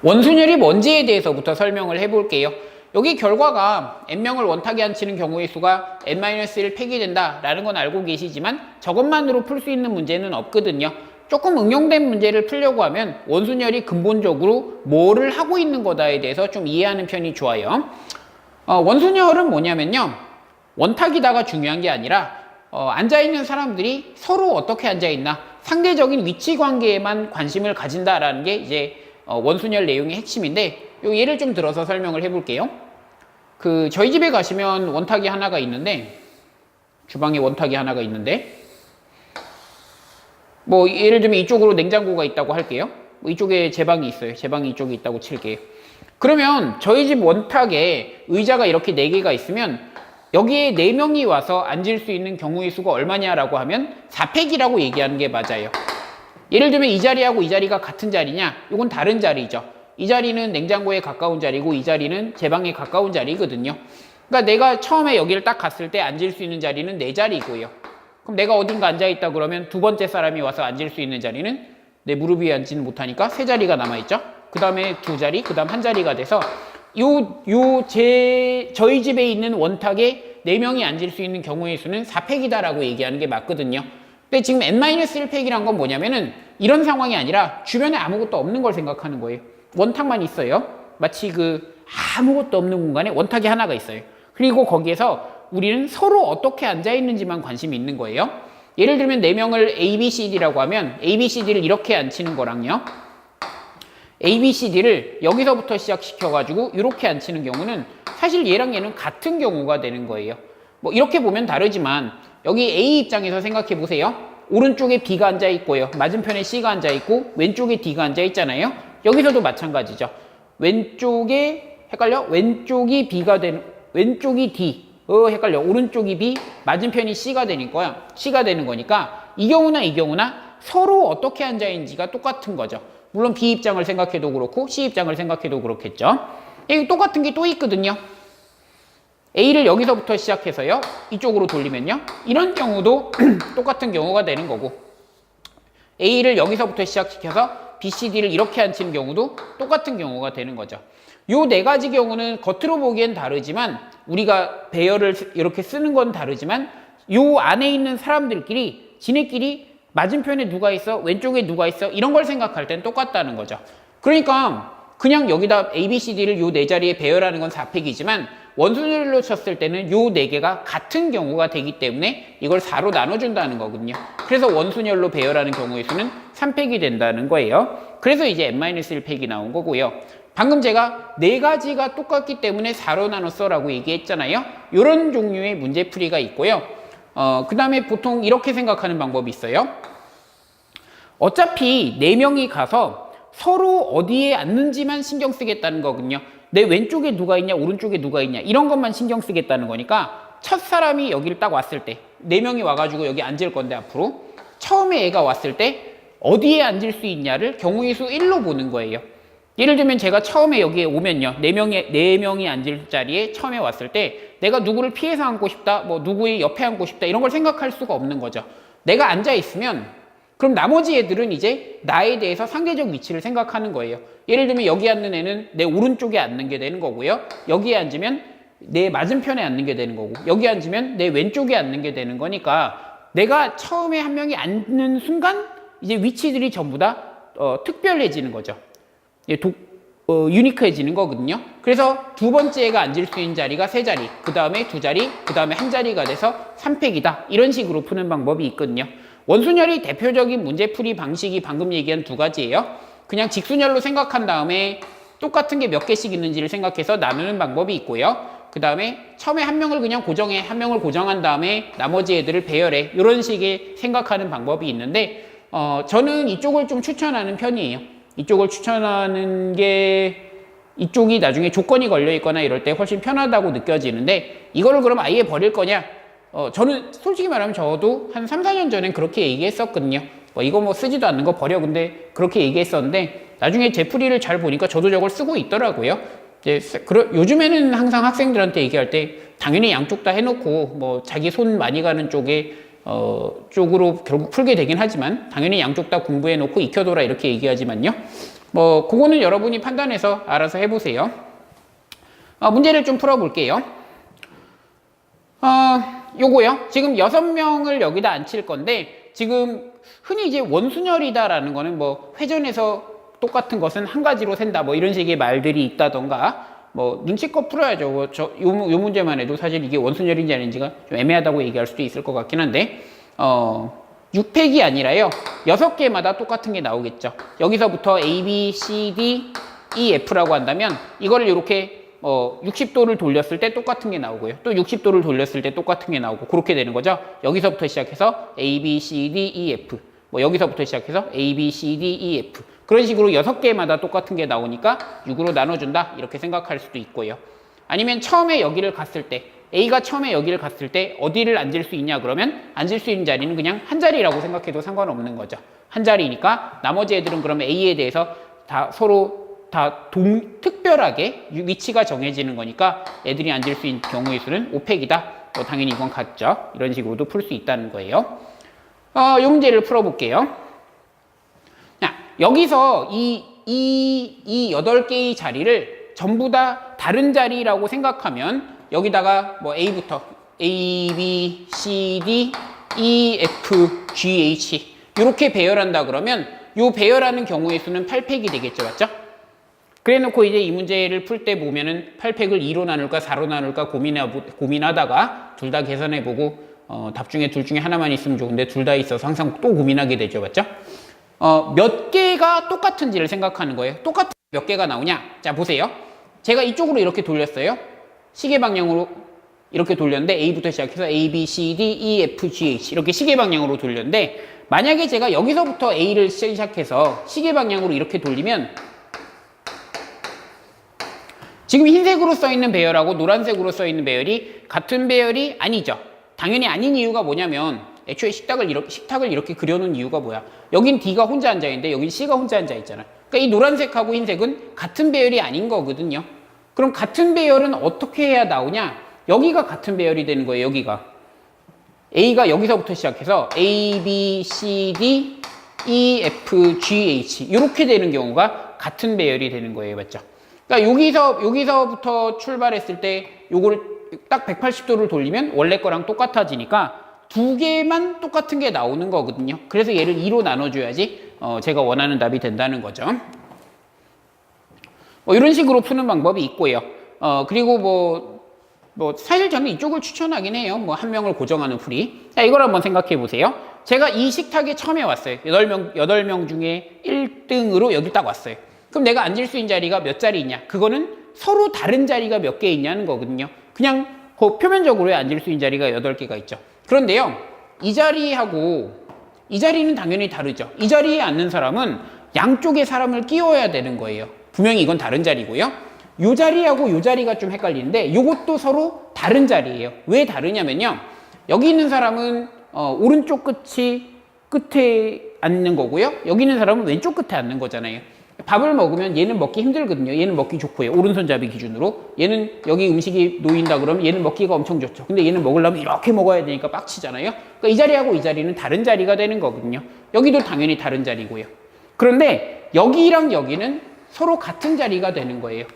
원순열이 뭔지에 대해서부터 설명을 해볼게요. 여기 결과가 n명을 원탁에 앉히는 경우의 수가 n-1 팩이 된다라는 건 알고 계시지만 저것만으로 풀 수 있는 문제는 없거든요. 조금 응용된 문제를 풀려고 하면 원순열이 근본적으로 뭐를 하고 있는 거다에 대해서 좀 이해하는 편이 좋아요. 원순열은 뭐냐면요. 원탁이다가 중요한 게 아니라 앉아있는 사람들이 서로 어떻게 앉아있나 상대적인 위치 관계에만 관심을 가진다라는 게 이제 원순열 내용의 핵심인데 요 예를 좀 들어서 설명을 해볼게요. 저희 집에 가시면 원탁이 하나가 있는데 주방에 원탁이 하나가 있는데 뭐 예를 들면 이쪽으로 냉장고가 있다고 할게요. 뭐 이쪽에 제 방이 있어요. 제 방이 이쪽에 있다고 칠게요. 그러면 저희 집 원탁에 의자가 이렇게 4개가 있으면 여기에 4명이 와서 앉을 수 있는 경우의 수가 얼마냐라고 하면 4팩이라고 얘기하는 게 맞아요. 예를 들면 이 자리하고 이 자리가 같은 자리냐? 이건 다른 자리죠. 이 자리는 냉장고에 가까운 자리고 이 자리는 제 방에 가까운 자리거든요. 그러니까 내가 처음에 여기를 딱 갔을 때 앉을 수 있는 자리는 4자리고요. 그럼 내가 어딘가 앉아있다 그러면 두 번째 사람이 와서 앉을 수 있는 자리는 내 무릎 위에 앉지는 못하니까 3자리가 남아있죠. 그 다음에 2자리, 그 다음 1자리가 돼서 저희 집에 있는 원탁에 4명이 앉을 수 있는 경우의 수는 4팩이다라고 얘기하는 게 맞거든요. 근데 지금 n-1팩이란 건 뭐냐면은 이런 상황이 아니라 주변에 아무것도 없는 걸 생각하는 거예요. 원탁만 있어요. 마치 아무것도 없는 공간에 원탁이 하나가 있어요. 그리고 거기에서 우리는 서로 어떻게 앉아있는지만 관심이 있는 거예요. 예를 들면 4명을 A, B, C, D라고 하면 A, B, C, D를 이렇게 앉히는 거랑요. A, B, C, D를 여기서부터 시작시켜가지고 이렇게 앉히는 경우는 사실 얘랑 얘는 같은 경우가 되는 거예요. 뭐 이렇게 보면 다르지만 여기 A 입장에서 생각해 보세요. 오른쪽에 B가 앉아 있고요. 맞은편에 C가 앉아 있고 왼쪽에 D가 앉아 있잖아요. 여기서도 마찬가지죠. 왼쪽에 헷갈려? 왼쪽이 B가 되는 왼쪽이 D. 헷갈려. 오른쪽이 B, 맞은편이 C가 되는 거니까 이 경우나 서로 어떻게 앉아 있는지가 똑같은 거죠. 물론 B 입장을 생각해도 그렇고 C 입장을 생각해도 그렇겠죠. 여기 똑같은 게 또 있거든요. A를 여기서부터 시작해서요. 이쪽으로 돌리면요. 이런 경우도 똑같은 경우가 되는 거고 A를 여기서부터 시작시켜서 B, C, D를 이렇게 앉히는 경우도 똑같은 경우가 되는 거죠. 요 4가지 경우는 겉으로 보기엔 다르지만 우리가 배열을 이렇게 쓰는 건 다르지만 요 안에 있는 사람들끼리 지네끼리 맞은편에 누가 있어? 왼쪽에 누가 있어? 이런 걸 생각할 땐 똑같다는 거죠. 그러니까 그냥 여기다 A, B, C, D를 요 4자리에 배열하는 건 4팩이지만 원순열로 쳤을 때는 요 4개가 같은 경우가 되기 때문에 이걸 4로 나눠준다는 거거든요. 그래서 원순열로 배열하는 경우의 수는 3팩이 된다는 거예요. 그래서 이제 n-1팩이 나온 거고요. 방금 제가 4가지가 똑같기 때문에 4로 나눴어 라고 얘기했잖아요. 이런 종류의 문제풀이가 있고요. 그 다음에 보통 이렇게 생각하는 방법이 있어요. 어차피 4명이 가서 서로 어디에 앉는지만 신경 쓰겠다는 거거든요. 내 왼쪽에 누가 있냐 오른쪽에 누가 있냐 이런 것만 신경 쓰겠다는 거니까 첫 사람이 여기를 딱 왔을 때 4명이 와가지고 여기 앉을 건데 앞으로 처음에 애가 왔을 때 어디에 앉을 수 있냐를 경우의 수 1로 보는 거예요. 예를 들면 제가 처음에 여기에 오면요. 4명이 앉을 자리에 처음에 왔을 때 내가 누구를 피해서 앉고 싶다, 뭐 누구의 옆에 앉고 싶다 이런 걸 생각할 수가 없는 거죠. 내가 앉아 있으면 그럼 나머지 애들은 이제 나에 대해서 상대적 위치를 생각하는 거예요. 예를 들면 여기 앉는 애는 내 오른쪽에 앉는 게 되는 거고요. 여기에 앉으면 내 맞은편에 앉는 게 되는 거고 여기 앉으면 내 왼쪽에 앉는 게 되는 거니까 내가 처음에 한 명이 앉는 순간 이제 위치들이 전부 다 특별해지는 거죠. 유니크해지는 거거든요. 그래서 두 번째 애가 앉을 수 있는 자리가 3자리, 그 다음에 2자리, 그 다음에 1자리가 돼서 3팩이다. 이런 식으로 푸는 방법이 있거든요. 원순열이 대표적인 문제풀이 방식이 방금 얘기한 2가지예요. 그냥 직순열로 생각한 다음에 똑같은 게 몇 개씩 있는지를 생각해서 나누는 방법이 있고요. 그 다음에 처음에 한 명을 그냥 고정해, 한 명을 고정한 다음에 나머지 애들을 배열해. 이런 식의 생각하는 방법이 있는데 저는 이쪽을 좀 추천하는 편이에요. 이쪽을 추천하는 게 이쪽이 나중에 조건이 걸려 있거나 이럴 때 훨씬 편하다고 느껴지는데 이거를 그럼 아예 버릴 거냐? 저는 솔직히 말하면 저도 한 3, 4년 전엔 그렇게 얘기했었거든요. 이거 쓰지도 않는 거 버려. 근데 그렇게 얘기했었는데 나중에 제 풀이를 잘 보니까 저도 저걸 쓰고 있더라고요. 요즘에는 항상 학생들한테 얘기할 때 당연히 양쪽 다 해놓고 자기 손 많이 가는 쪽으로 결국 풀게 되긴 하지만 당연히 양쪽 다 공부해놓고 익혀둬라 이렇게 얘기하지만요. 뭐 그거는 여러분이 판단해서 알아서 해보세요. 문제를 좀 풀어볼게요. 요거요. 지금 6명을 여기다 앉힐 건데 지금 흔히 이제 원순열이다라는 거는 뭐 회전에서 똑같은 것은 한 가지로 샌다 뭐 이런 식의 말들이 있다던가 뭐 눈치껏 풀어야죠. 요 문제만 해도 사실 이게 원순열인지 아닌지가 좀 애매하다고 얘기할 수도 있을 것 같긴 한데 6팩이 아니라요 6개마다 똑같은 게 나오겠죠. 여기서부터 A, B, C, D, E, F라고 한다면 이거를 이렇게 60도를 돌렸을 때 똑같은 게 나오고요. 또 60도를 돌렸을 때 똑같은 게 나오고 그렇게 되는 거죠. 여기서부터 시작해서 A, B, C, D, E, F 뭐 여기서부터 시작해서 A, B, C, D, E, F 그런 식으로 6개마다 똑같은 게 나오니까 6으로 나눠준다 이렇게 생각할 수도 있고요. 아니면 처음에 여기를 갔을 때 A가 처음에 여기를 갔을 때 어디를 앉을 수 있냐 그러면 앉을 수 있는 자리는 그냥 한 자리라고 생각해도 상관없는 거죠. 한 자리니까 나머지 애들은 그러면 A에 대해서 다 서로 다 특별하게 위치가 정해지는 거니까 애들이 앉을 수 있는 경우의 수는 5팩이다. 뭐 당연히 이건 같죠. 이런 식으로도 풀 수 있다는 거예요. 이 문제를 풀어볼게요. 자, 여기서 이 8개의 자리를 전부 다 다른 자리라고 생각하면 여기다가 뭐 A부터 A, B, C, D, E, F, G, H 이렇게 배열한다 그러면 이 배열하는 경우의 수는 8팩이 되겠죠. 맞죠? 그래 놓고 이제 이 문제를 풀 때 보면은 8팩을 2로 나눌까 4로 나눌까 고민하다가 둘 다 계산해보고 답 중에 둘 중에 하나만 있으면 좋은데 둘 다 있어서 항상 또 고민하게 되죠. 맞죠? 몇 개가 똑같은지를 생각하는 거예요. 똑같은 몇 개가 나오냐? 자 보세요. 제가 이쪽으로 이렇게 돌렸어요. 시계 방향으로 이렇게 돌렸는데 A부터 시작해서 A, B, C, D, E, F, G, H 이렇게 시계 방향으로 돌렸는데 만약에 제가 여기서부터 A를 시작해서 시계 방향으로 이렇게 돌리면 지금 흰색으로 써있는 배열하고 노란색으로 써있는 배열이 같은 배열이 아니죠. 당연히 아닌 이유가 뭐냐면 애초에 식탁을 이렇게 그려놓은 이유가 뭐야. 여긴 D가 혼자 앉아있는데 여긴 C가 혼자 앉아있잖아. 그러니까 이 노란색하고 흰색은 같은 배열이 아닌 거거든요. 그럼 같은 배열은 어떻게 해야 나오냐? 여기가 같은 배열이 되는 거예요. 여기가 A가 여기서부터 시작해서 A, B, C, D, E, F, G, H 이렇게 되는 경우가 같은 배열이 되는 거예요. 맞죠? 그러니까 여기서부터 출발했을 때 요걸 딱 180도를 돌리면 원래 거랑 똑같아지니까 두 개만 똑같은 게 나오는 거거든요. 그래서 얘를 2로 나눠줘야지 제가 원하는 답이 된다는 거죠. 뭐 이런 식으로 푸는 방법이 있고요. 그리고 뭐 사실 저는 이쪽을 추천하긴 해요. 뭐 한 명을 고정하는 풀이. 자, 이걸 한번 생각해 보세요. 제가 이 식탁에 처음에 왔어요. 8명 중에 1등으로 여기 딱 왔어요. 그럼 내가 앉을 수 있는 자리가 몇 자리 있냐? 그거는 서로 다른 자리가 몇 개 있냐는 거거든요. 그냥 그 표면적으로 앉을 수 있는 자리가 8개가 있죠. 그런데요, 이 자리하고 이 자리는 당연히 다르죠. 이 자리에 앉는 사람은 양쪽에 사람을 끼워야 되는 거예요. 분명히 이건 다른 자리고요. 이 자리하고 이 자리가 좀 헷갈리는데 이것도 서로 다른 자리예요. 왜 다르냐면요. 여기 있는 사람은 오른쪽 끝에 앉는 거고요. 여기 있는 사람은 왼쪽 끝에 앉는 거잖아요. 밥을 먹으면 얘는 먹기 힘들거든요. 얘는 먹기 좋고요. 오른손잡이 기준으로. 얘는 여기 음식이 놓인다 그러면 얘는 먹기가 엄청 좋죠. 근데 얘는 먹으려면 이렇게 먹어야 되니까 빡치잖아요. 그러니까 이 자리하고 이 자리는 다른 자리가 되는 거거든요. 여기도 당연히 다른 자리고요. 그런데 여기랑 여기는 서로 같은 자리가 되는 거예요.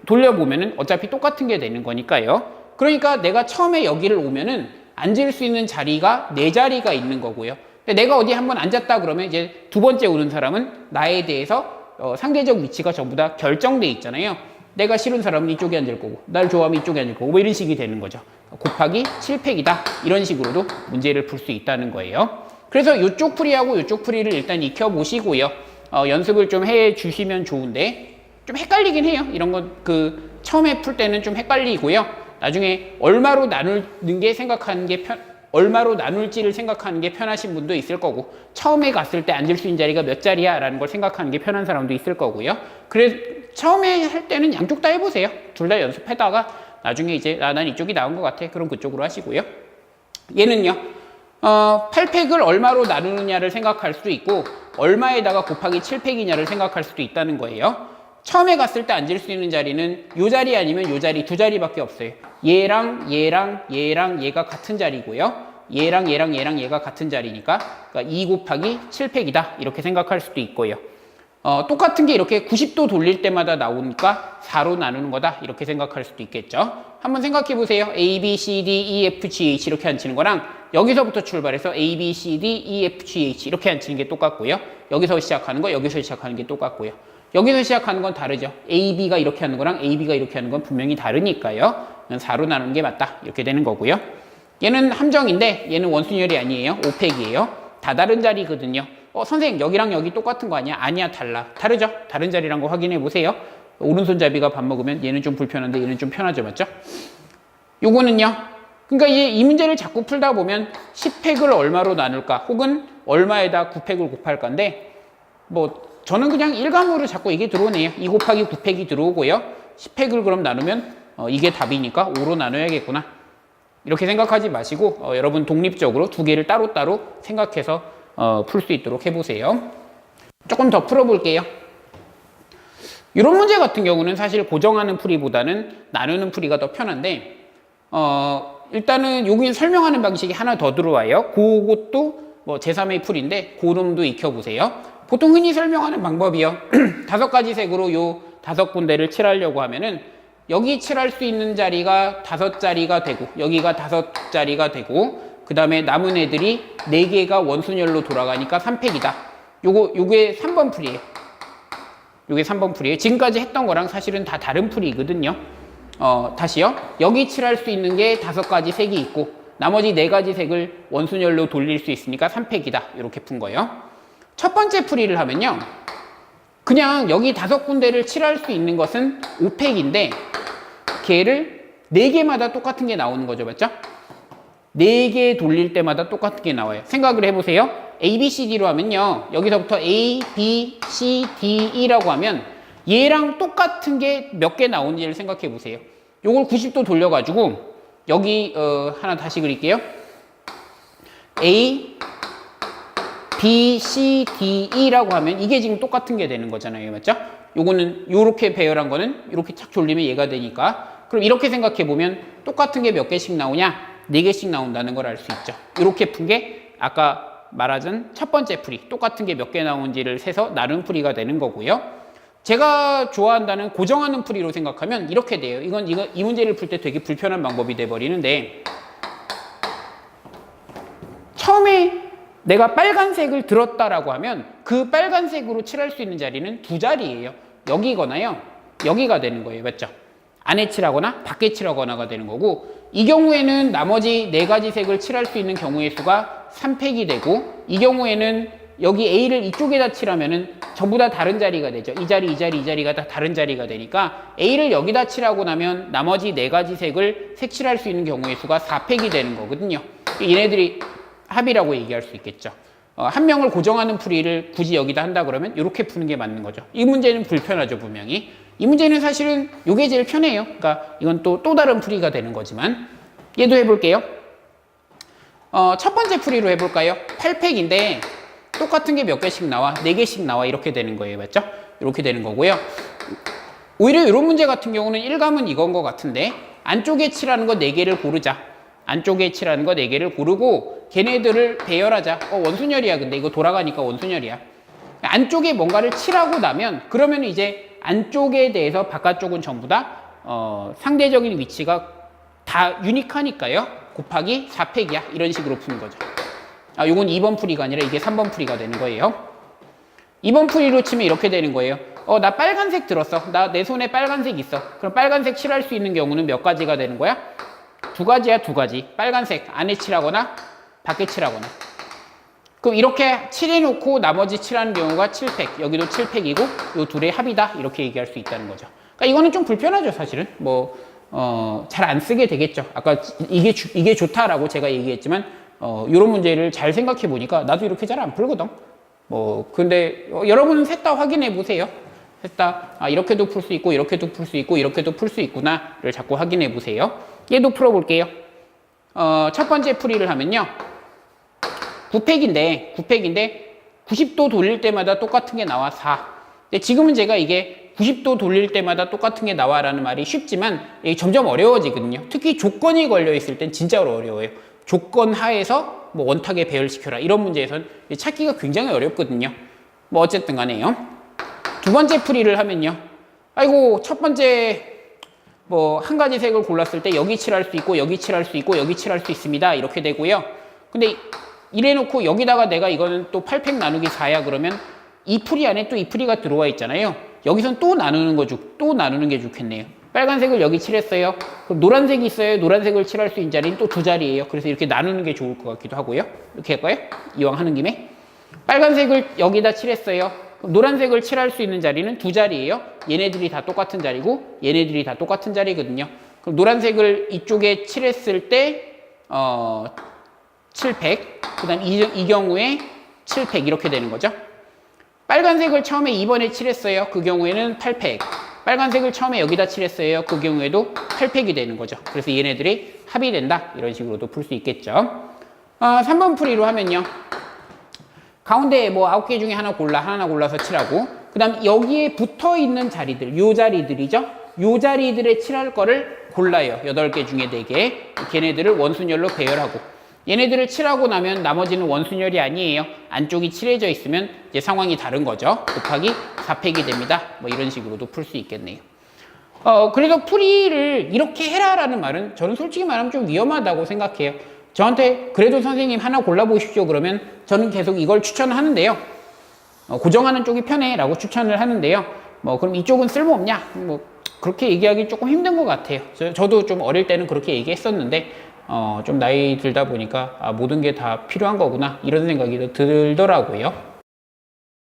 돌려보면은 어차피 똑같은 게 되는 거니까요. 그러니까 내가 처음에 여기를 오면은 앉을 수 있는 자리가 4자리가 있는 거고요. 내가 어디 한번 앉았다 그러면 이제 두 번째 오는 사람은 나에 대해서 상대적 위치가 전부 다 결정돼 있잖아요. 내가 싫은 사람은 이쪽에 앉을 거고 날 좋아하면 이쪽에 앉을 거고 뭐 이런 식이 되는 거죠. 곱하기 7팩이다 이런 식으로도 문제를 풀 수 있다는 거예요. 그래서 이쪽 풀이하고 이쪽 풀이를 일단 익혀보시고요. 연습을 좀 해주시면 좋은데 좀 헷갈리긴 해요. 이런 건 처음에 풀 때는 좀 헷갈리고요. 나중에 얼마로 나눌지를 생각하는 게 편하신 분도 있을 거고 처음에 갔을 때 앉을 수 있는 자리가 몇 자리야 라는 걸 생각하는 게 편한 사람도 있을 거고요. 그래서 처음에 할 때는 양쪽 다 해보세요. 둘 다 연습하다가 나중에 이제 난 이쪽이 나은 것 같아. 그럼 그쪽으로 하시고요. 얘는요. 8팩을 얼마로 나누느냐를 생각할 수도 있고 얼마에다가 곱하기 7팩이냐를 생각할 수도 있다는 거예요. 처음에 갔을 때 앉을 수 있는 자리는 요 자리 아니면 요 자리 두 자리밖에 없어요. 얘랑 얘가 같은 자리고요. 얘랑 얘가 같은 자리니까 그러니까 2 곱하기 7팩이다 이렇게 생각할 수도 있고요. 똑같은 게 이렇게 90도 돌릴 때마다 나오니까 4로 나누는 거다 이렇게 생각할 수도 있겠죠. 한번 생각해 보세요. A, B, C, D, E, F, G, H 이렇게 앉히는 거랑 여기서부터 출발해서 A, B, C, D, E, F, G, H 이렇게 앉히는 게 똑같고요. 여기서 시작하는 거, 여기서 시작하는 게 똑같고요. 여기서 시작하는 건 다르죠. A, B가 이렇게 하는 거랑 A, B가 이렇게 하는 건 분명히 다르니까요. 4로 나누는 게 맞다 이렇게 되는 거고요. 얘는 함정인데 얘는 원순열이 아니에요. 오펙이에요. 다 다른 자리거든요. 선생님 여기랑 여기 똑같은 거 아니야? 아니야, 달라. 다르죠? 다른 자리란 거 확인해 보세요. 오른손잡이가 밥 먹으면 얘는 좀 불편한데 얘는 좀 편하죠, 맞죠? 요거는요. 그러니까 이 문제를 자꾸 풀다 보면 10팩을 얼마로 나눌까 혹은 얼마에다 9팩을 곱할 건데 뭐 저는 그냥 일감으로 자꾸 이게 들어오네요. 2 곱하기 9팩이 들어오고요. 10팩을 그럼 나누면 이게 답이니까 5로 나눠야겠구나. 이렇게 생각하지 마시고 여러분 독립적으로 두 개를 따로따로 생각해서 풀 수 있도록 해보세요. 조금 더 풀어볼게요. 이런 문제 같은 경우는 사실 고정하는 풀이보다는 나누는 풀이가 더 편한데 일단은 여기 설명하는 방식이 하나 더 들어와요. 그것도 뭐 제3의 풀인데 고름도 익혀보세요. 보통 흔히 설명하는 방법이요. 5가지 색으로 요 5군데를 칠하려고 하면은 여기 칠할 수 있는 자리가 5자리가 되고 여기가 5자리가 되고 그 다음에 남은 애들이 4개가 원순열로 돌아가니까 3팩이다. 요게 3번 풀이에요. 요게 3번 풀이에요. 지금까지 했던 거랑 사실은 다 다른 풀이거든요. 다시요. 여기 칠할 수 있는 게 5가지 색이 있고 나머지 4가지 색을 원순열로 돌릴 수 있으니까 3팩이다. 이렇게 푼 거예요. 첫 번째 풀이를 하면요. 그냥 여기 5군데를 칠할 수 있는 것은 5팩인데 걔를 4개마다 똑같은 게 나오는 거죠. 맞죠? 4개 돌릴 때마다 똑같은 게 나와요. 생각을 해보세요. A, B, C, D로 하면요. 여기서부터 A, B, C, D, E라고 하면 얘랑 똑같은 게 몇 개 나오는지를 생각해 보세요. 요걸 90도 돌려가지고 여기 하나 다시 그릴게요. A, B, C, D, E라고 하면 이게 지금 똑같은 게 되는 거잖아요. 맞죠? 요거는 요렇게 배열한 거는 이렇게 착 돌리면 얘가 되니까 그럼 이렇게 생각해 보면 똑같은 게 몇 개씩 나오냐? 4개씩 나온다는 걸 알 수 있죠. 이렇게 푼 게 아까 말하던 첫 번째 풀이 똑같은 게 몇 개 나오는지를 세서 나눈 풀이가 되는 거고요. 제가 좋아한다는 고정하는 풀이로 생각하면 이렇게 돼요. 이 문제를 풀 때 되게 불편한 방법이 돼 버리는데 처음에 내가 빨간색을 들었다라고 하면 그 빨간색으로 칠할 수 있는 자리는 2자리예요. 여기거나요. 여기가 되는 거예요. 맞죠? 안에 칠하거나 밖에 칠하거나가 되는 거고 이 경우에는 나머지 4가지 색을 칠할 수 있는 경우의 수가 3팩이 되고 이 경우에는 여기 A를 이쪽에다 칠하면은 전부 다 다른 자리가 되죠. 이 자리가 다 다른 자리가 되니까 A를 여기다 칠하고 나면 나머지 4가지 색을 색칠할 수 있는 경우의 수가 4팩이 되는 거거든요. 얘네들이 합이라고 얘기할 수 있겠죠. 한 명을 고정하는 풀이를 굳이 여기다 한다 그러면 이렇게 푸는 게 맞는 거죠. 이 문제는 불편하죠, 분명히. 이 문제는 사실은 이게 제일 편해요. 그러니까 이건 또 다른 풀이가 되는 거지만 얘도 해볼게요. 첫 번째 풀이로 해볼까요? 8팩인데 똑같은 게 몇 개씩 나와? 4개씩 나와. 이렇게 되는 거예요. 맞죠? 이렇게 되는 거고요. 오히려 이런 문제 같은 경우는 1감은 이건 것 같은데 안쪽에 칠하는 거 4개를 고르자. 안쪽에 칠하는 거 4개를 고르고 걔네들을 배열하자. 원순열이야. 근데 이거 돌아가니까 원순열이야. 안쪽에 뭔가를 칠하고 나면 그러면 이제 안쪽에 대해서 바깥쪽은 전부 다 상대적인 위치가 다 유니크하니까요. 곱하기 4팩이야. 이런 식으로 푸는 거죠. 요건 2번 풀이가 아니라 이게 3번 풀이가 되는 거예요. 2번 풀이로 치면 이렇게 되는 거예요. 나 빨간색 들었어. 내 손에 빨간색 있어. 그럼 빨간색 칠할 수 있는 경우는 몇 가지가 되는 거야? 2가지야, 2가지. 빨간색 안에 칠하거나 밖에 칠하거나. 그럼 이렇게 칠해놓고 나머지 칠하는 경우가 7팩. 여기도 7팩이고 요 둘의 합이다. 이렇게 얘기할 수 있다는 거죠. 그러니까 이거는 좀 불편하죠, 사실은. 잘 안 쓰게 되겠죠. 아까 이게 좋다라고 제가 얘기했지만 이런 문제를 잘 생각해 보니까 나도 이렇게 잘 안 풀거든. 근데 여러분은 셋 다 확인해 보세요. 셋 다 이렇게도 풀 수 있고 이렇게도 풀 수 있고 이렇게도 풀 수 있구나를 자꾸 확인해 보세요. 얘도 풀어볼게요. 첫 번째 풀이를 하면요. 9팩인데 90도 돌릴 때마다 똑같은 게 나와 4. 근데 지금은 제가 이게 90도 돌릴 때마다 똑같은 게 나와라는 말이 쉽지만 이게 점점 어려워지거든요. 특히 조건이 걸려 있을 땐 진짜로 어려워요. 조건 하에서 원탁에 배열시켜라 이런 문제에선 찾기가 굉장히 어렵거든요. 어쨌든 간에요. 두 번째 풀이를 하면요. 아이고, 첫 번째 뭐 한 가지 색을 골랐을 때 여기 칠할 수 있고 여기 칠할 수 있고 여기 칠할 수 있습니다. 이렇게 되고요. 근데 이래 놓고 여기다가 내가 이거는 또 8팩 나누기 4야 그러면 이 풀이 안에 또 이 풀이가 들어와 있잖아요. 여기선 또 나누는 게 좋겠네요. 빨간색을 여기 칠했어요. 그럼 노란색이 있어요. 노란색을 칠할 수 있는 자리는 또 두 자리예요. 그래서 이렇게 나누는 게 좋을 것 같기도 하고요. 이렇게 할까요? 이왕 하는 김에. 빨간색을 여기다 칠했어요. 그럼 노란색을 칠할 수 있는 자리는 두 자리예요. 얘네들이 다 똑같은 자리고 얘네들이 다 똑같은 자리거든요. 그럼 노란색을 이쪽에 칠했을 때 7팩, 그 다음 이 경우에 7팩 이렇게 되는 거죠. 빨간색을 처음에 2번에 칠했어요. 그 경우에는 8팩. 빨간색을 처음에 여기다 칠했어요. 그 경우에도 8팩이 되는 거죠. 그래서 얘네들이 합이 된다. 이런 식으로도 풀 수 있겠죠. 3번 풀이로 하면요. 가운데 뭐 9개 중에 하나 골라서 칠하고, 그 다음 여기에 붙어 있는 자리들, 요 자리들이죠. 요 자리들에 칠할 거를 골라요. 8개 중에 4개. 걔네들을 원순열로 배열하고. 얘네들을 칠하고 나면 나머지는 원순열이 아니에요. 안쪽이 칠해져 있으면 이제 상황이 다른 거죠. 곱하기 4팩이 됩니다. 뭐 이런 식으로도 풀 수 있겠네요. 그래서 풀이를 이렇게 해라라는 말은 저는 솔직히 말하면 좀 위험하다고 생각해요. 저한테 그래도 선생님 하나 골라보십시오 그러면 저는 계속 이걸 추천하는데요. 고정하는 쪽이 편해 라고 추천을 하는데요. 뭐 그럼 이쪽은 쓸모없냐? 뭐 그렇게 얘기하기 조금 힘든 것 같아요. 저도 좀 어릴 때는 그렇게 얘기했었는데 좀 나이 들다 보니까 모든 게 다 필요한 거구나 이런 생각이 들더라고요.